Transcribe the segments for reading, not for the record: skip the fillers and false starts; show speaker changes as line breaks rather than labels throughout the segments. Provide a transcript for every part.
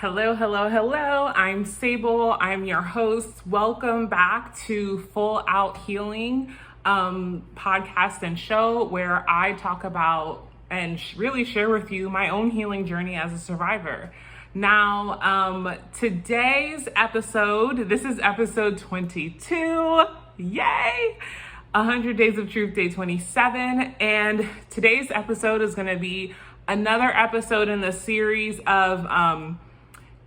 Hello, hello, hello. I'm Sable. I'm your host. Welcome back to Full Out Healing podcast and show where I talk about and really share with you my own healing journey as a survivor. Now, today's episode, this is episode 22. Yay! 100 Days of Truth, day 27. And today's episode is going to be another episode in the series of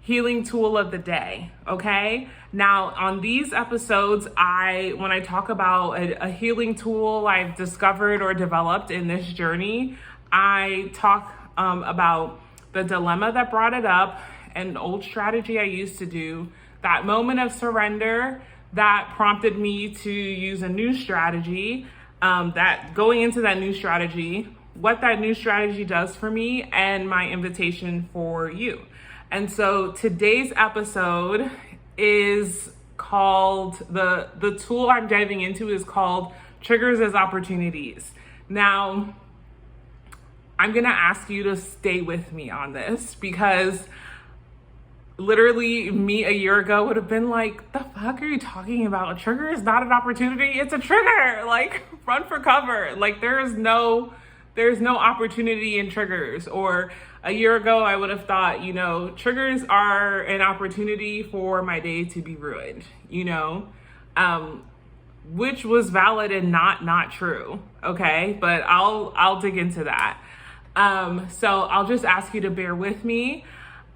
healing tool of the day. Okay. Now on these episodes, when I talk about a healing tool I've discovered or developed in this journey, I talk about the dilemma that brought it up, an old strategy I used to do, that moment of surrender that prompted me to use a new strategy, that going into that new strategy, what that new strategy does for me, and my invitation for you. And so today's episode is called, the tool I'm diving into is called Triggers as Opportunities. Now, I'm gonna ask you to stay with me on this because literally me a year ago would have been like, the fuck are you talking about? A trigger is not an opportunity, it's a trigger. Like, run for cover. Like, there's no opportunity in triggers. Or a year ago, I would have thought, triggers are an opportunity for my day to be ruined, which was valid and not true. Okay. But I'll dig into that. So I'll just ask you to bear with me.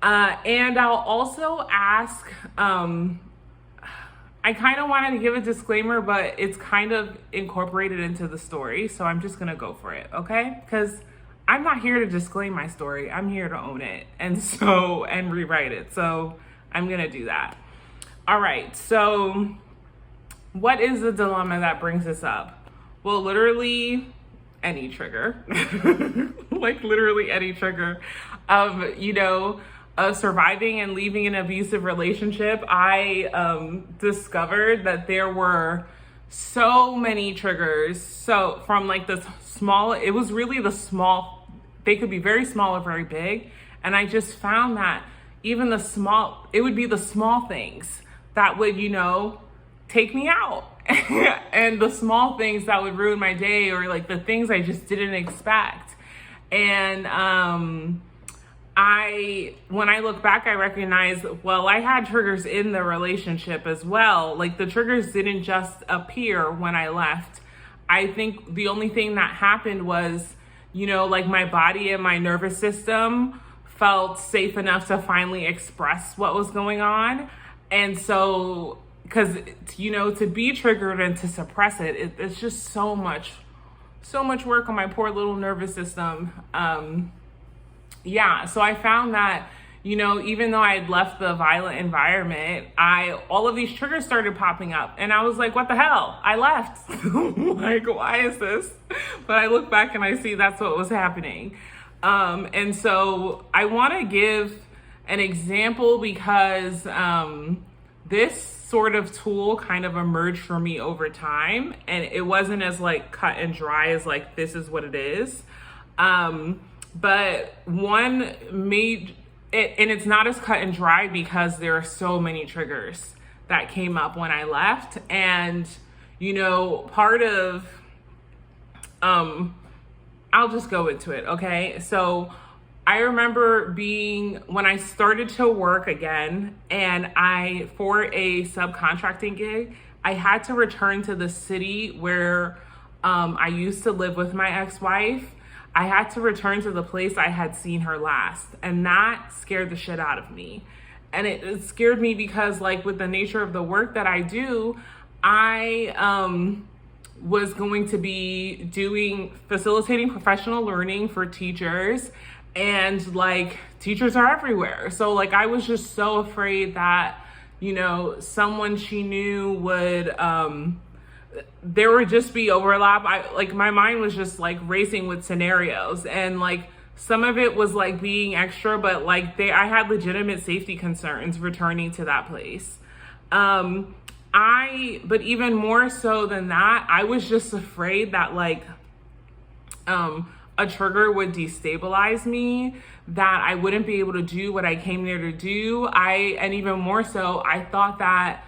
And I'll also ask, I kind of wanted to give a disclaimer, but it's kind of incorporated into the story. So I'm just going to go for it. Okay. Because I'm not here to disclaim my story. I'm here to own it and rewrite it. So I'm going to do that. All right. So what is the dilemma that brings this up? Well, literally any trigger, like literally any trigger of surviving and leaving an abusive relationship. I discovered that there were so many triggers. So from like this small, it was really the small, they could be very small or very big. And I just found that even it would be the small things that would, take me out. And the small things that would ruin my day, or like the things I just didn't expect. And when I look back, I recognize, well, I had triggers in the relationship as well. Like, the triggers didn't just appear when I left. I think the only thing that happened was, like my body and my nervous system felt safe enough to finally express what was going on. And so, because, to be triggered and to suppress it's just so much work on my poor little nervous system. So I found that, even though I had left the violent environment, all of these triggers started popping up, and I was like, what the hell? I left. Like, why is this? But I look back and I see that's what was happening. And so I want to give an example because this sort of tool kind of emerged for me over time, and it wasn't as like cut and dry as like, this is what it is. But one made it, and it's not as cut and dry because there are so many triggers that came up when I left. And, part of, I'll just go into it. Okay. So I remember when I started to work again, and for a subcontracting gig, I had to return to the city where, I used to live with my ex-wife. I had to return to the place I had seen her last. And that scared the shit out of me. And it scared me because, like, with the nature of the work that I do, I was going to be facilitating professional learning for teachers. And, like, teachers are everywhere. So, like, I was just so afraid that, someone she knew would, there would just be overlap. My mind was just like racing with scenarios, and like some of it was like being extra, but like I had legitimate safety concerns returning to that place. But even more so than that, I was just afraid that like, a trigger would destabilize me, that I wouldn't be able to do what I came there to do. And even more so, I thought that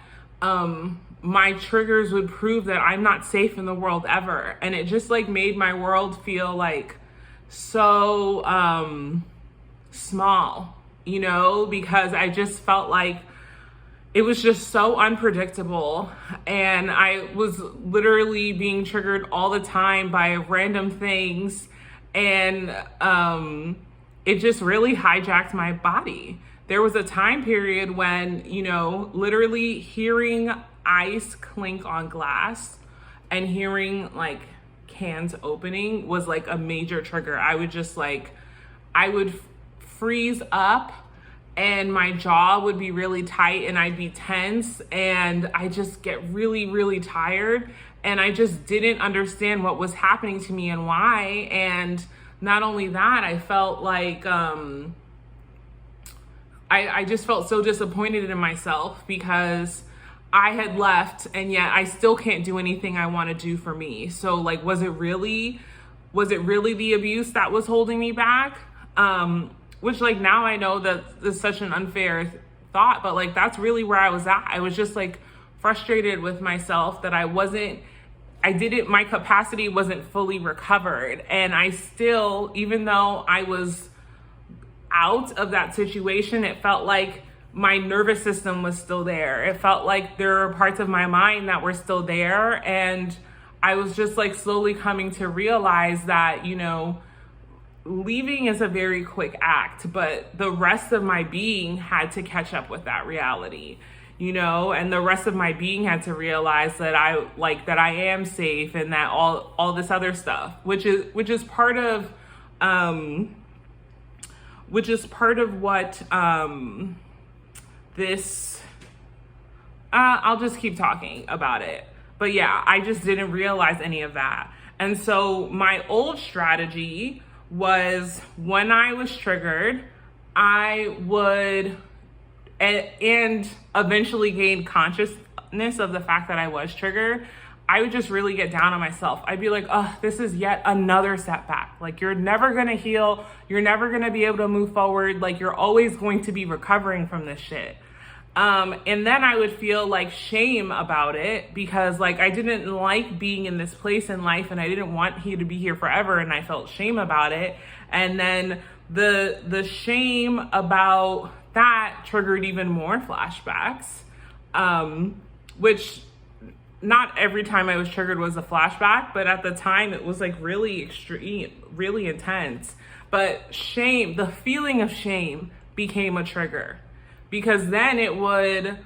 my triggers would prove that I'm not safe in the world ever. And it just like made my world feel like so small, you know, because I just felt like it was just so unpredictable. And I was literally being triggered all the time by random things. And it just really hijacked my body. There was a time period when, you know, literally hearing ice clink on glass and hearing like cans opening was like a major trigger. I would freeze up and my jaw would be really tight and I'd be tense and I just get really, really tired. And I just didn't understand what was happening to me and why. And not only that, I felt like, I just felt so disappointed in myself because I had left and yet I still can't do anything I want to do for me. So like, was it really the abuse that was holding me back? Which like now I know that is such an unfair thought, but like that's really where I was at. I was just like frustrated with myself that my capacity wasn't fully recovered. And I still, even though I was out of that situation, it felt like my nervous system was still there. It felt like there were parts of my mind that were still there. And I was just like slowly coming to realize that, you know, leaving is a very quick act, but the rest of my being had to catch up with that reality, you know, and the rest of my being had to realize that I am safe and that all this other stuff, which is part of what this I'll just keep talking about it. But yeah, I just didn't realize any of that. And so my old strategy was when I was triggered, I would and eventually gain consciousness of the fact that I was triggered, I would just really get down on myself. I'd be like, oh, this is yet another setback. Like, you're never going to heal. You're never going to be able to move forward. Like, you're always going to be recovering from this shit. And then I would feel like shame about it because like I didn't like being in this place in life and I didn't want to be here forever, and I felt shame about it. And then the shame about that triggered even more flashbacks, which not every time I was triggered was a flashback, but at the time it was like really extreme, really intense. But shame, the feeling of shame became a trigger. Because then it would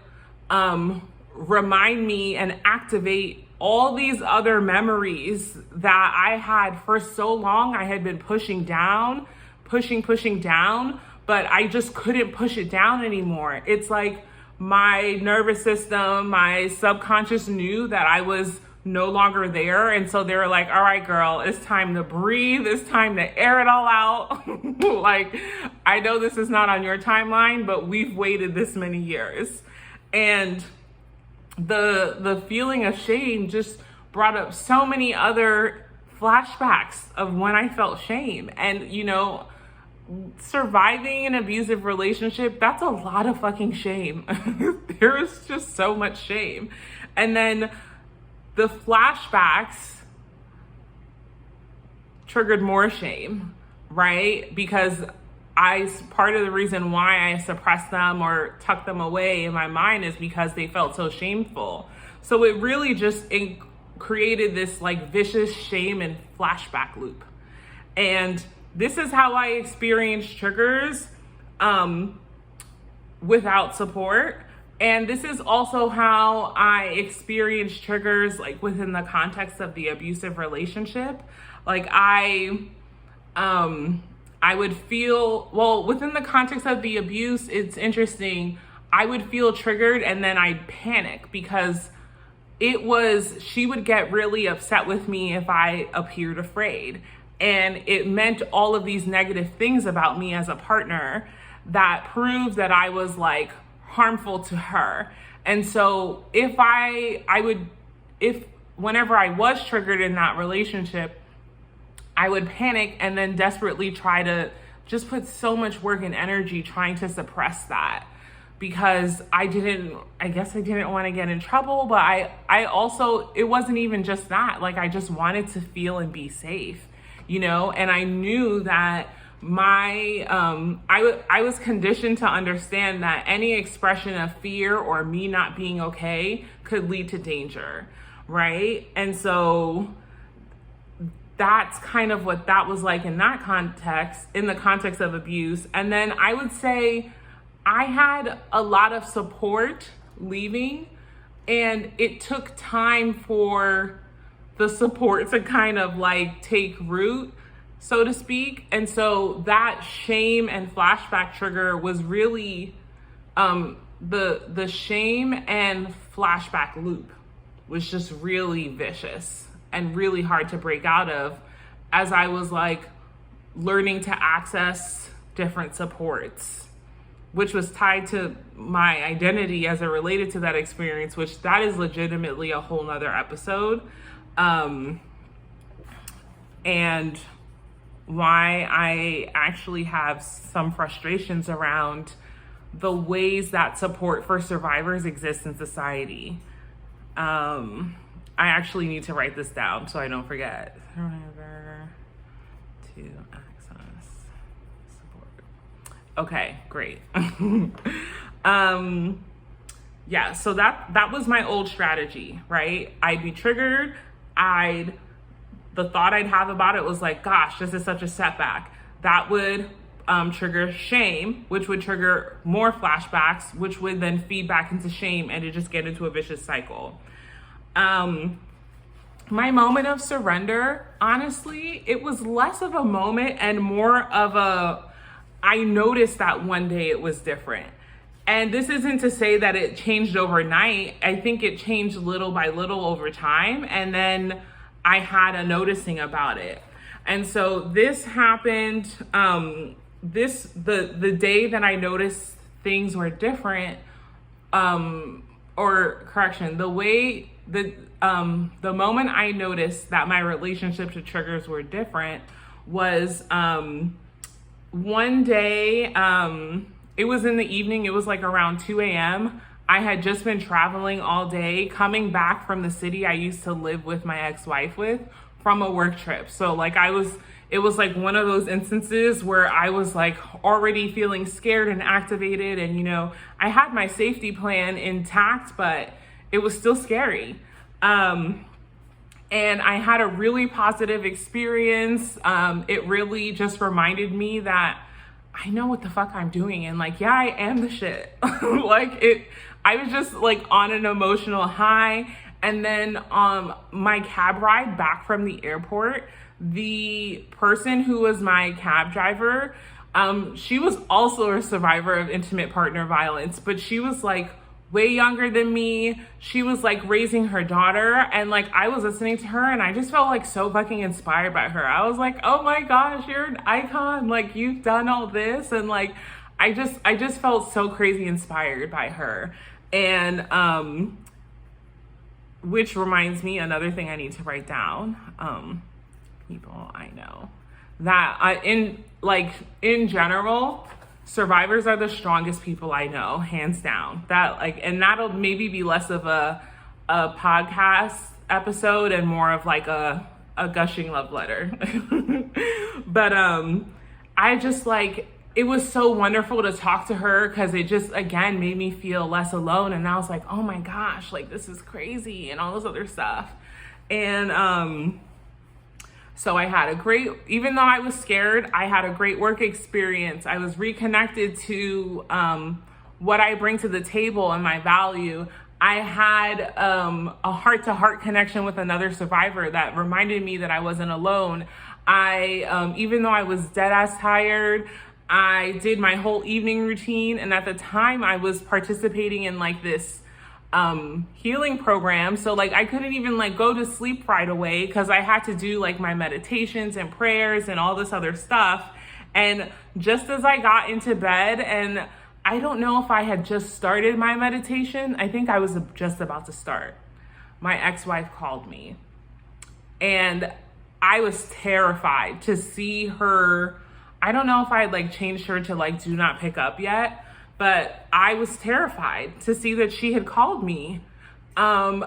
remind me and activate all these other memories that I had for so long. I had been pushing down, but I just couldn't push it down anymore. It's like my nervous system, my subconscious knew that I was no longer there. And so they were like, all right, girl, it's time to breathe. It's time to air it all out. Like, I know this is not on your timeline, but we've waited this many years. And the feeling of shame just brought up so many other flashbacks of when I felt shame. And, you know, surviving an abusive relationship, that's a lot of fucking shame. There is just so much shame. And then the flashbacks triggered more shame, right? Because part of the reason why I suppressed them or tucked them away in my mind is because they felt so shameful. So it really just created this like vicious shame and flashback loop. And this is how I experienced triggers without support. And this is also how I experience triggers like within the context of the abusive relationship. Like I would feel, well, within the context of the abuse, it's interesting. I would feel triggered and then I'd panic because she would get really upset with me if I appeared afraid. And it meant all of these negative things about me as a partner that proved that I was like harmful to her. And so whenever I was triggered in that relationship, I would panic and then desperately try to just put so much work and energy trying to suppress that, because I guess I didn't want to get in trouble, but I also, it wasn't even just that, like I just wanted to feel and be safe, you know? And I knew that I was conditioned to understand that any expression of fear or me not being okay could lead to danger, right? And so that's kind of what that was like in that context, in the context of abuse. And then I would say I had a lot of support leaving, and it took time for the support to kind of like take root, so to speak. And so that shame and flashback trigger was really the shame and flashback loop was just really vicious and really hard to break out of, as I was like learning to access different supports, which was tied to my identity as it related to that experience, which that is legitimately a whole nother episode. And why I actually have some frustrations around the ways that support for survivors exists in society. I actually need to write this down so I don't forget. Survivor to access support. Okay, great. Yeah, so that was my old strategy, right? I'd be triggered. The thought I'd have about it was like, gosh, this is such a setback. That would trigger shame, which would trigger more flashbacks, which would then feed back into shame and to just get into a vicious cycle. My moment of surrender, honestly, it was less of a moment and more of I noticed that one day it was different. And this isn't to say that it changed overnight. I think it changed little by little over time. And then I had a noticing about it. And so this happened, the day that I noticed things were different, the moment I noticed that my relationship to triggers were different was one day, it was in the evening, it was like around 2 a.m. I had just been traveling all day, coming back from the city I used to live with my ex-wife with from a work trip. So like it was like one of those instances where I was like already feeling scared and activated, and you know, I had my safety plan intact, but it was still scary. And I had a really positive experience. It really just reminded me that I know what the fuck I'm doing. And like, yeah, I am the shit. I was just like on an emotional high. And then my cab ride back from the airport, the person who was my cab driver, she was also a survivor of intimate partner violence, but she was like way younger than me. She was like raising her daughter, and like I was listening to her and I just felt like so fucking inspired by her. I was like, oh my gosh, you're an icon, like you've done all this. And like I just felt so crazy inspired by her. And which reminds me, another thing I need to write down, people I know that in general, survivors are the strongest people I know, hands down. And that'll maybe be less of a podcast episode and more of like a gushing love letter. But I just like, it was so wonderful to talk to her because it just, again, made me feel less alone. And I was like, oh my gosh, like this is crazy and all this other stuff. And so I had even though I was scared, I had a great work experience. I was reconnected to what I bring to the table and my value. I had a heart-to-heart connection with another survivor that reminded me that I wasn't alone. Even though I was dead-ass tired, I did my whole evening routine. And at the time I was participating in like this healing program. So like I couldn't even like go to sleep right away because I had to do like my meditations and prayers and all this other stuff. And just as I got into bed, and I don't know if I had just started my meditation, I think I was just about to start, my ex-wife called me. And I was terrified to see her. I don't know if I had like changed her to like do not pick up yet, but I was terrified to see that she had called me. And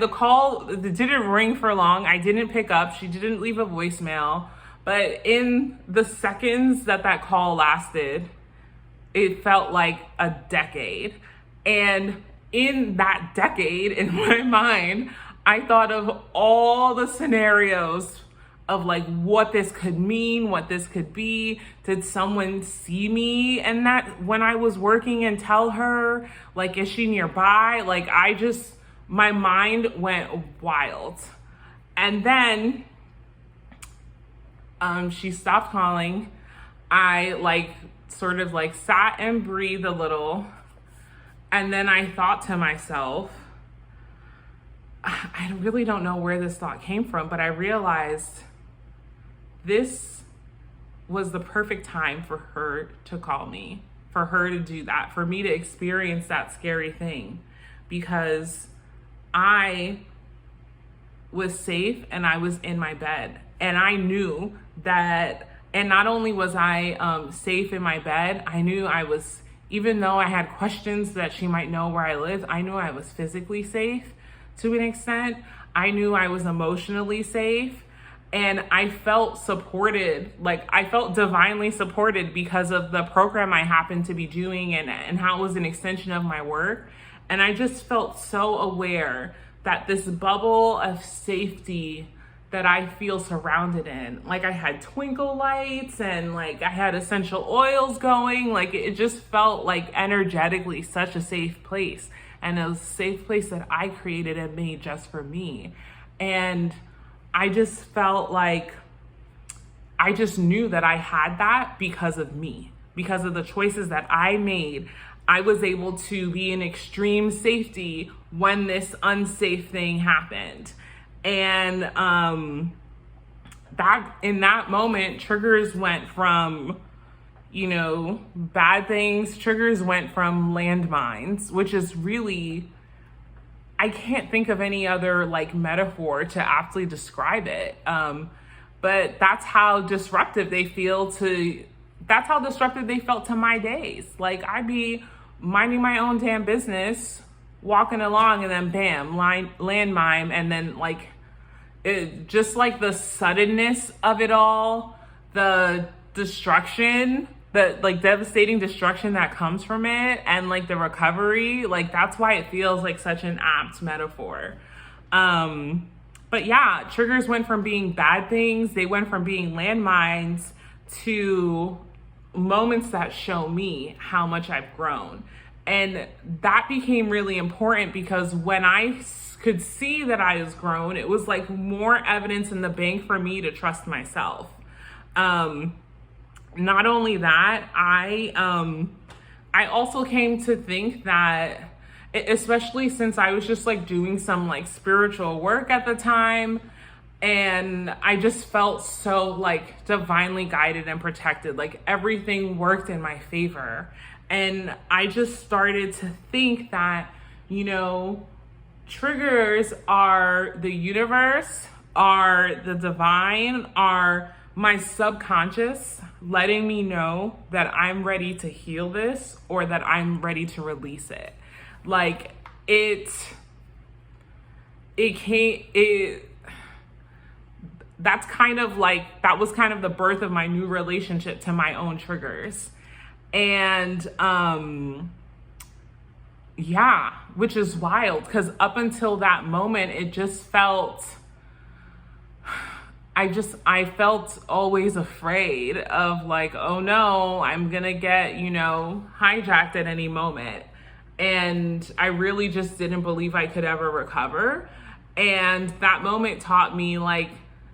the call didn't ring for long. I didn't pick up. She didn't leave a voicemail. But in the seconds that call lasted, it felt like a decade. And in that decade, in my mind, I thought of all the scenarios of like what this could mean, what this could be. Did someone see me and that when I was working and tell her, like, is she nearby? Like, my mind went wild. And then she stopped calling. I like sort of like sat and breathed a little. And then I thought to myself, I really don't know where this thought came from, but I realized this was the perfect time for her to call me, for her to do that, for me to experience that scary thing, because I was safe and I was in my bed. And I knew that, and not only was I safe in my bed, I knew I was, even though I had questions that she might know where I lived, I knew I was physically safe to an extent. I knew I was emotionally safe. And I felt supported, like I felt divinely supported because of the program I happened to be doing and how it was an extension of my work. And I just felt so aware that this bubble of safety that I feel surrounded in, like I had twinkle lights and like I had essential oils going, like it just felt like energetically such a safe place. And it was a safe place that I created and made just for me. And I just felt like I just knew that I had that because of me, because of the choices that I made. I was able to be in extreme safety when this unsafe thing happened. And that in that moment, triggers went from, bad things. Triggers went from landmines, which is really, I can't think of any other like metaphor to aptly describe it. But that's how disruptive they felt to my days. Like I'd be minding my own damn business, walking along, and then bam, landmine, and then like it, just like the suddenness of it all, the destruction, the like devastating destruction that comes from it, and like the recovery, like that's why it feels like such an apt metaphor. But yeah, triggers went from being bad things, they went from being landmines to moments that show me how much I've grown. And that became really important because when I could see that I was grown, it was like more evidence in the bank for me to trust myself. Not only that, I also came to think that, especially since I was just like doing some like spiritual work at the time, and I just felt so like divinely guided and protected, like everything worked in my favor. And I just started to think that, triggers are the universe, are the divine, are my subconscious letting me know that I'm ready to heal this or that I'm ready to release it. Like that was kind of the birth of my new relationship to my own triggers. And which is wild because up until that moment, it just felt, I felt always afraid of like, oh no, I'm gonna get, hijacked at any moment. And I really just didn't believe I could ever recover. And that moment taught me like,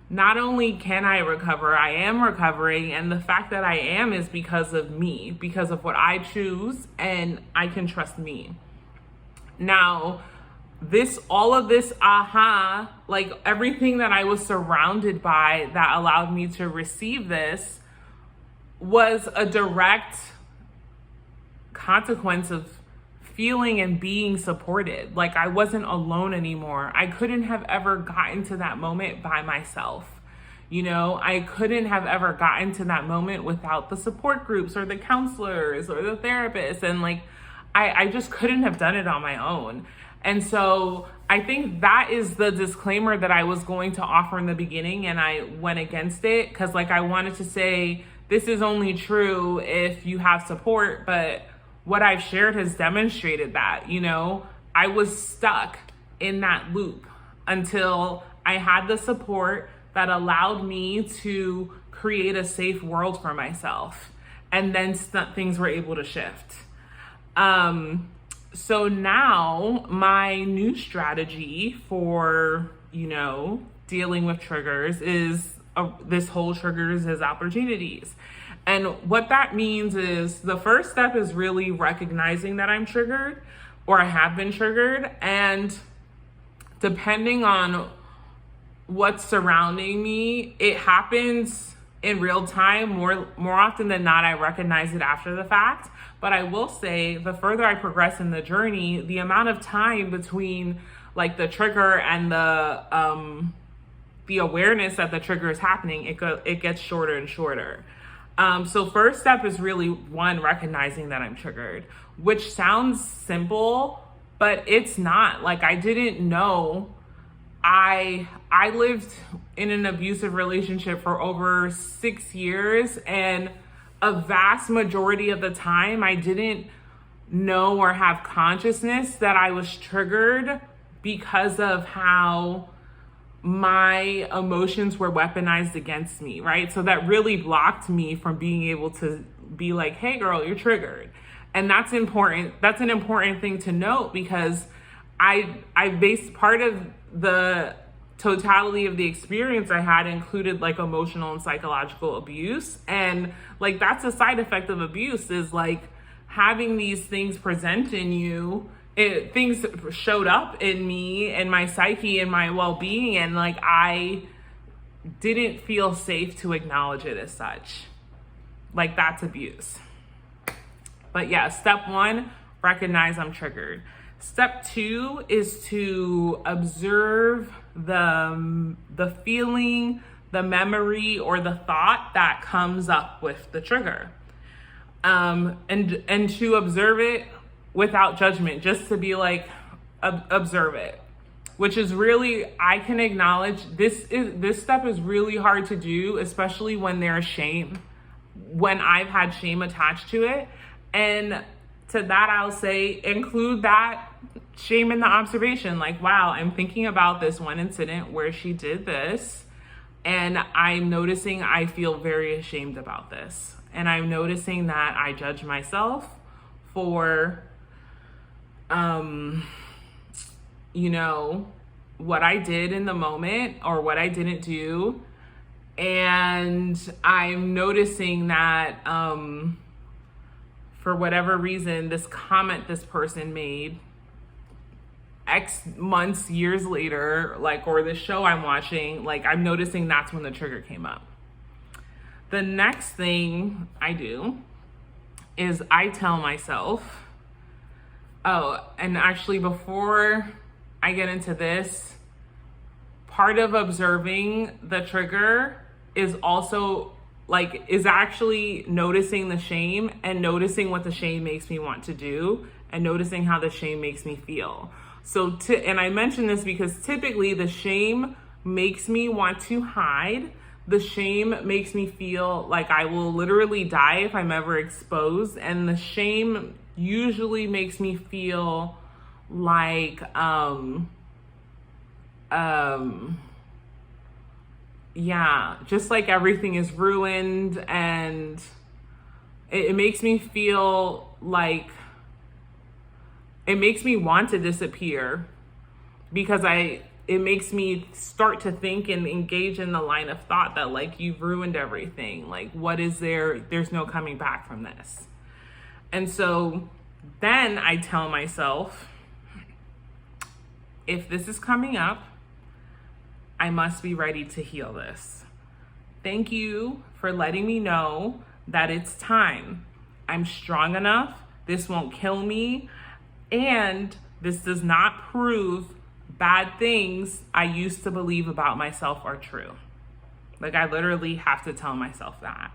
not only can I recover, I am recovering. And the fact that I am is because of me, because of what I choose, and I can trust me. Now, all of this like everything that I was surrounded by that allowed me to receive this was a direct consequence of feeling and being supported. Like I wasn't alone anymore. I couldn't have ever gotten to that moment by myself. You know, I couldn't have ever gotten to that moment without the support groups or the counselors or the therapists. And like, I just couldn't have done it on my own. And so I think that is the disclaimer that I was going to offer in the beginning, and I went against it because like I wanted to say, this is only true if you have support, but what I've shared has demonstrated that, you know, I was stuck in that loop until I had the support that allowed me to create a safe world for myself. And then things were able to shift. So now my new strategy for, you know, dealing with triggers is this whole triggers as opportunities. And what that means is the first step is really recognizing that I'm triggered or I have been triggered. And depending on what's surrounding me, it happens in real time. More often than not, I recognize it after the fact. But I will say the further I progress in the journey, the amount of time between like the trigger and the awareness that the trigger is happening, it gets shorter and shorter. So first step is really one, recognizing that I'm triggered, which sounds simple, but it's not. Like I didn't know. I lived in an abusive relationship for over 6 years, and a vast majority of the time I didn't know or have consciousness that I was triggered because of how my emotions were weaponized against me, right? So that really blocked me from being able to be like, hey girl, you're triggered. And that's important. That's an important thing to note, because I based part of the totality of the experience I had included like emotional and psychological abuse. And like, that's a side effect of abuse, is like having these things present in you. Things showed up in me and my psyche and my well-being, and like I didn't feel safe to acknowledge it as such. Like that's abuse. But yeah, step one, recognize I'm triggered. Step two is to observe the feeling, the memory, or the thought that comes up with the trigger. And to observe it without judgment, just to be like, observe it, which is really, I can acknowledge this step is really hard to do, especially when there's shame, when I've had shame attached to it. And to that, I'll say, include that shame in the observation. Like, wow, I'm thinking about this one incident where she did this, and I'm noticing I feel very ashamed about this. And I'm noticing that I judge myself for, you know, what I did in the moment or what I didn't do. And I'm noticing that, for whatever reason, this comment this person made X months, years later, like, or this show I'm watching, like, I'm noticing that's when the trigger came up. The next thing I do is I tell myself, oh, and actually before I get into this, part of observing the trigger is also like, is actually noticing the shame and noticing what the shame makes me want to do and noticing how the shame makes me feel. So, and I mention this because typically the shame makes me want to hide. The shame makes me feel like I will literally die if I'm ever exposed. And the shame usually makes me feel like, yeah, just like everything is ruined, and it makes me feel like, it makes me want to disappear, because it makes me start to think and engage in the line of thought that like, you've ruined everything. Like, what is there? There's no coming back from this. And so then I tell myself, if this is coming up, I must be ready to heal this. Thank you for letting me know that it's time. I'm strong enough. This won't kill me. And this does not prove bad things I used to believe about myself are true. Like, I literally have to tell myself that.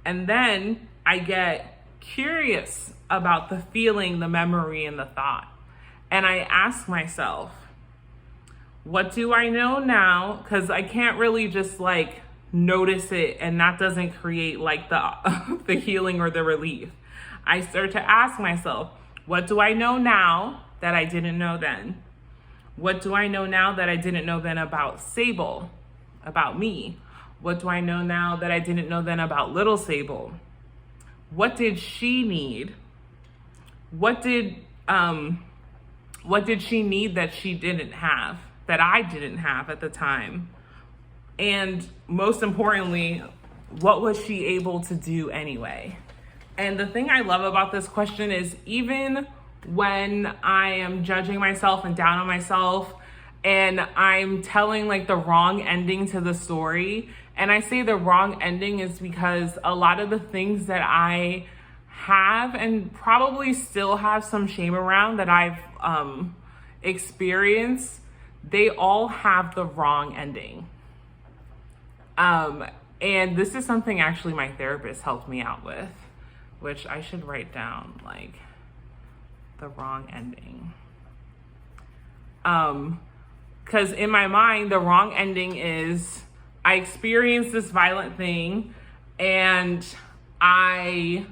And then I get curious about the feeling, the memory, and the thought. And I ask myself, what do I know now? Because I can't really just like notice it, and that doesn't create like the the healing or the relief. I start to ask myself, what do I know now that I didn't know then? What do I know now that I didn't know then about Sable, about me? What do I know now that I didn't know then about little Sable? What did she need? What did she need that she didn't have, that I didn't have at the time? And most importantly, what was she able to do anyway? And the thing I love about this question is, even when I am judging myself and down on myself, and I'm telling like the wrong ending to the story, and I say the wrong ending is because a lot of the things that I have and probably still have some shame around that I've experienced, they all have the wrong ending. And this is something actually my therapist helped me out with, which I should write down, like the wrong ending. Because in my mind, the wrong ending is I experienced this violent thing and I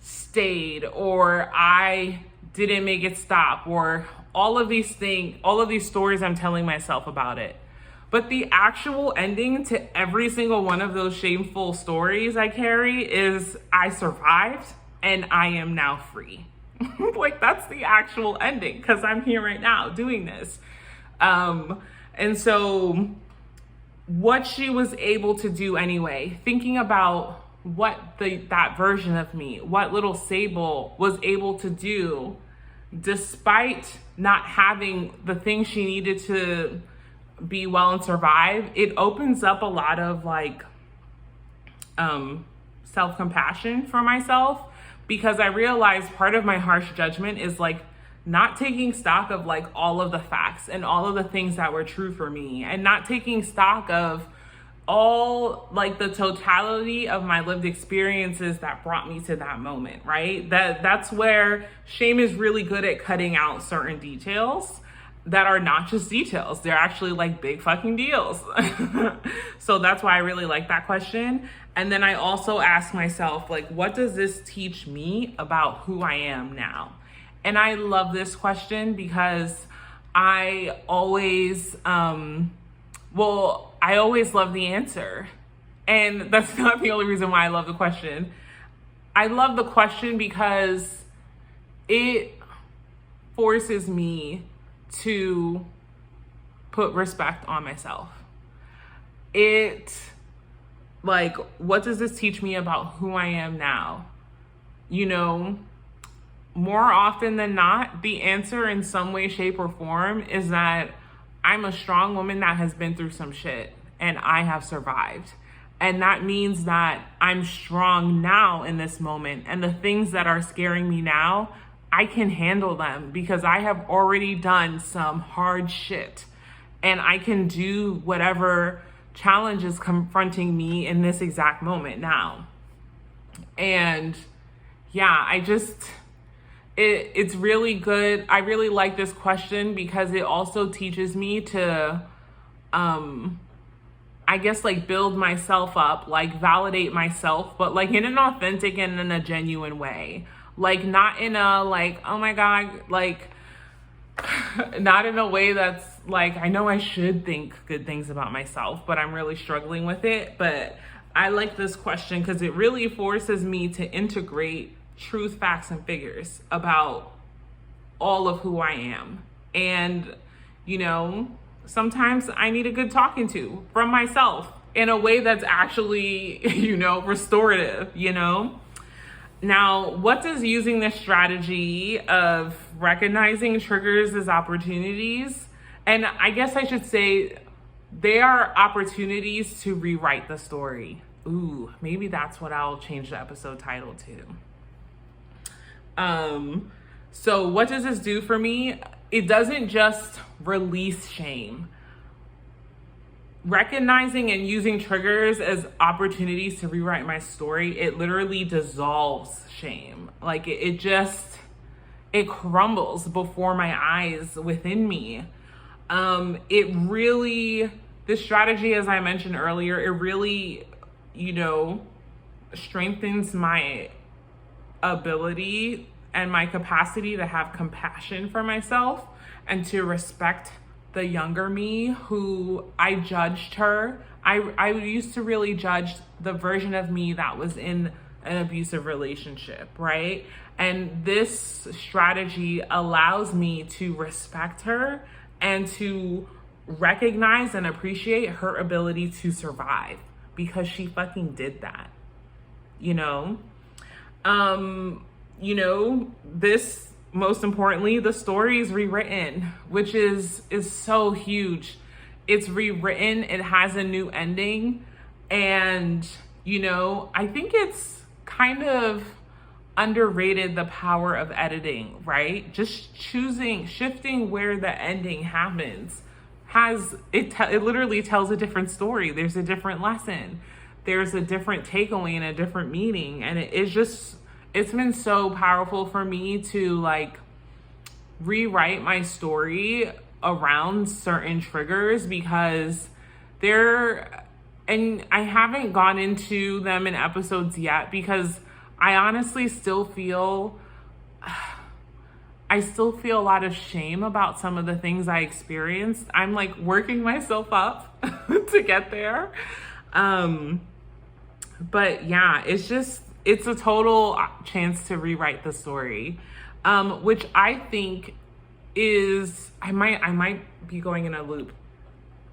stayed, or I didn't make it stop, or all of these things, all of these stories I'm telling myself about it. But the actual ending to every single one of those shameful stories I carry is I survived and I am now free. Like, that's the actual ending, because I'm here right now doing this. And so what she was able to do anyway, thinking about what that version of me, what little Sable was able to do, despite not having the things she needed to be well and survive, it opens up a lot of like self-compassion for myself, because I realized part of my harsh judgment is like not taking stock of like all of the facts and all of the things that were true for me, and not taking stock of all like the totality of my lived experiences that brought me to that moment, right? That's where shame is really good at cutting out certain details that are not just details. They're actually like big fucking deals. So that's why I really like that question. And then I also ask myself, like, what does this teach me about who I am now? And I love this question because I always, I always love the answer. And that's not the only reason why I love the question. I love the question because it forces me to put respect on myself. Like, what does this teach me about who I am now? You know, more often than not, the answer in some way, shape, or form is that I'm a strong woman that has been through some shit and I have survived. And that means that I'm strong now in this moment. And the things that are scaring me now, I can handle them because I have already done some hard shit. And I can do whatever challenge is confronting me in this exact moment now. And yeah, it's really good. I really like this question because it also teaches me to, I guess, like, build myself up, like validate myself, but like in an authentic and in a genuine way. Like, not in a like, oh my God, like, not in a way that's like, I know I should think good things about myself, but I'm really struggling with it. But I like this question because it really forces me to integrate truth, facts, and figures about all of who I am. And, you know, sometimes I need a good talking to from myself in a way that's actually, you know, restorative, you know? Now, what does using this strategy of recognizing triggers as opportunities, and I guess I should say they are opportunities to rewrite the story. Ooh, maybe that's what I'll change the episode title to. So what does this do for me? It doesn't just release shame. Recognizing and using triggers as opportunities to rewrite my story, it literally dissolves shame. Like it crumbles before my eyes within me. This strategy, as I mentioned earlier, it really, strengthens my ability and my capacity to have compassion for myself and to respect the younger me who I judged her. I used to really judge the version of me that was in an abusive relationship, right? And this strategy allows me to respect her and to recognize and appreciate her ability to survive because she fucking did that, this, most importantly, the story is rewritten, which is so huge. It's rewritten, it has a new ending. And, I think it's kind of underrated, the power of editing, right? Just shifting where the ending happens it literally tells a different story. There's a different lesson. There's a different takeaway and a different meaning. And it's been so powerful for me to rewrite my story around certain triggers because and I haven't gone into them in episodes yet because I honestly still feel a lot of shame about some of the things I experienced. I'm working myself up to get there. But yeah, it's a total chance to rewrite the story, which I think is, I might be going in a loop,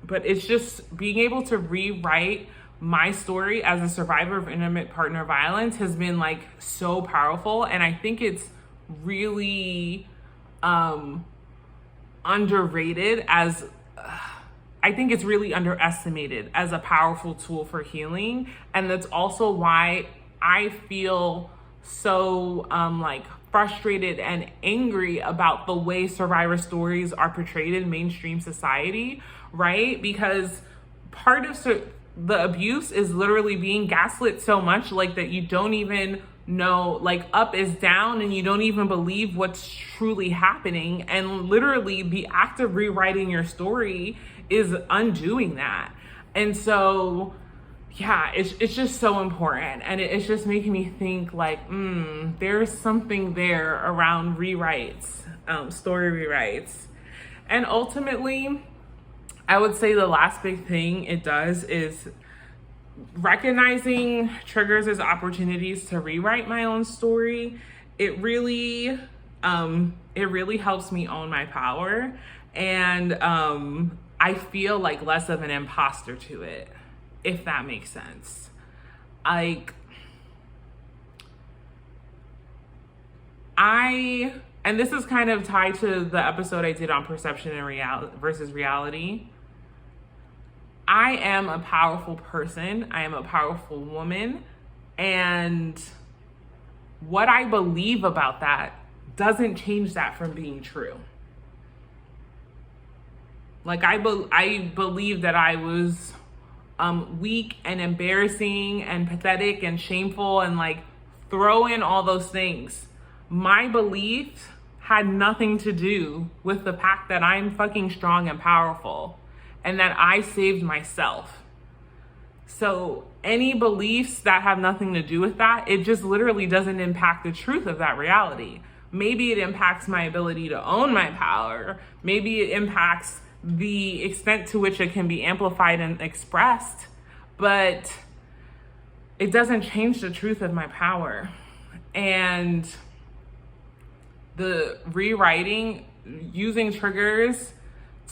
but it's just being able to rewrite my story as a survivor of intimate partner violence has been so powerful. And I think it's really underrated I think it's really underestimated as a powerful tool for healing. And that's also why I feel so frustrated and angry about the way survivor stories are portrayed in mainstream society, right? Because part of the abuse is literally being gaslit so much that you don't even know, up is down and you don't even believe what's truly happening. And literally the act of rewriting your story is undoing that. And so yeah, it's just so important. And it's just making me think there's something there around rewrites, story rewrites. And ultimately, I would say the last big thing it does is recognizing triggers as opportunities to rewrite my own story. It really helps me own my power. And I feel less of an imposter to it, if that makes sense. And this is kind of tied to the episode I did on perception and reality versus reality. I am a powerful person. I am a powerful woman. And what I believe about that doesn't change that from being true. I believe that I was weak and embarrassing and pathetic and shameful and throw in all those things. My belief had nothing to do with the fact that I'm fucking strong and powerful and that I saved myself. So any beliefs that have nothing to do with that, it just literally doesn't impact the truth of that reality. Maybe it impacts my ability to own my power. Maybe it impacts the extent to which it can be amplified and expressed, but it doesn't change the truth of my power. And the rewriting, using triggers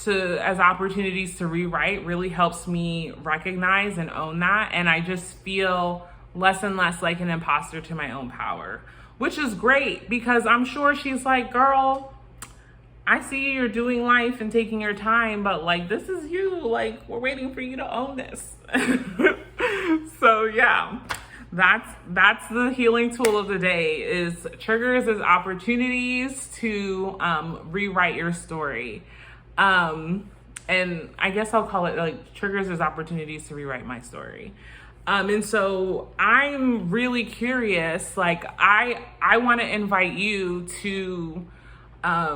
as opportunities to rewrite really helps me recognize and own that. And I just feel less and less like an imposter to my own power, which is great because I'm sure she's like, girl, I see you're doing life and taking your time, but this is you, we're waiting for you to own this. So yeah, That's the healing tool of the day, is triggers as opportunities to rewrite your story. And I guess I'll call it like triggers as opportunities to rewrite my story. And so I'm really curious, like I want to invite you to, I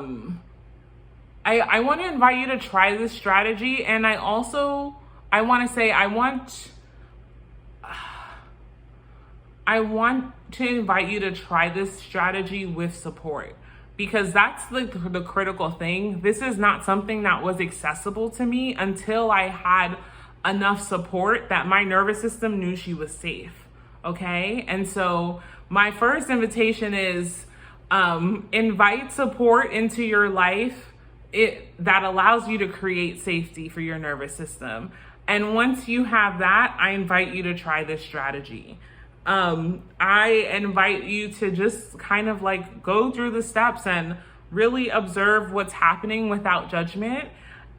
want to invite you to try this strategy. And I want to say, I want to invite you to try this strategy with support, because that's the critical thing. This is not something that was accessible to me until I had enough support that my nervous system knew she was safe. Okay. And so my first invitation is, invite support into your life that allows you to create safety for your nervous system. And once you have that, I invite you to try this strategy. I invite you to just kind of like go through the steps and really observe what's happening without judgment.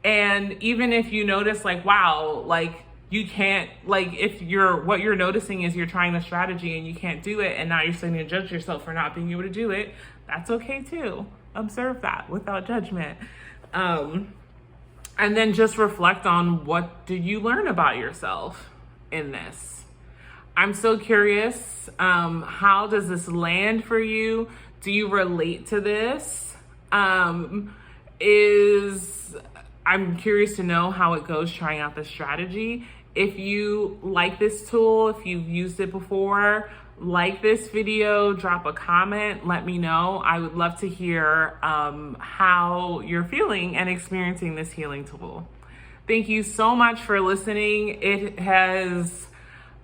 And even if you notice like, wow, like you can't, like if what you're noticing is you're trying the strategy and you can't do it, and now you're starting to judge yourself for not being able to do it, that's okay too. Observe that without judgment. And then just reflect on, what do you learn about yourself in this? I'm so curious, how does this land for you? Do you relate to this? I'm curious to know how it goes trying out this strategy. If you like this tool, if you've used it before, like this video, drop a comment, let me know. I would love to hear how you're feeling and experiencing this healing tool. Thank you so much for listening. It has,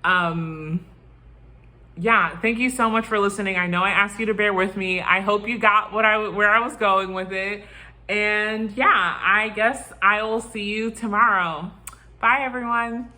thank you so much for listening. I know I asked you to bear with me. I hope you got where I was going with it. And yeah, I guess I will see you tomorrow. Bye, everyone.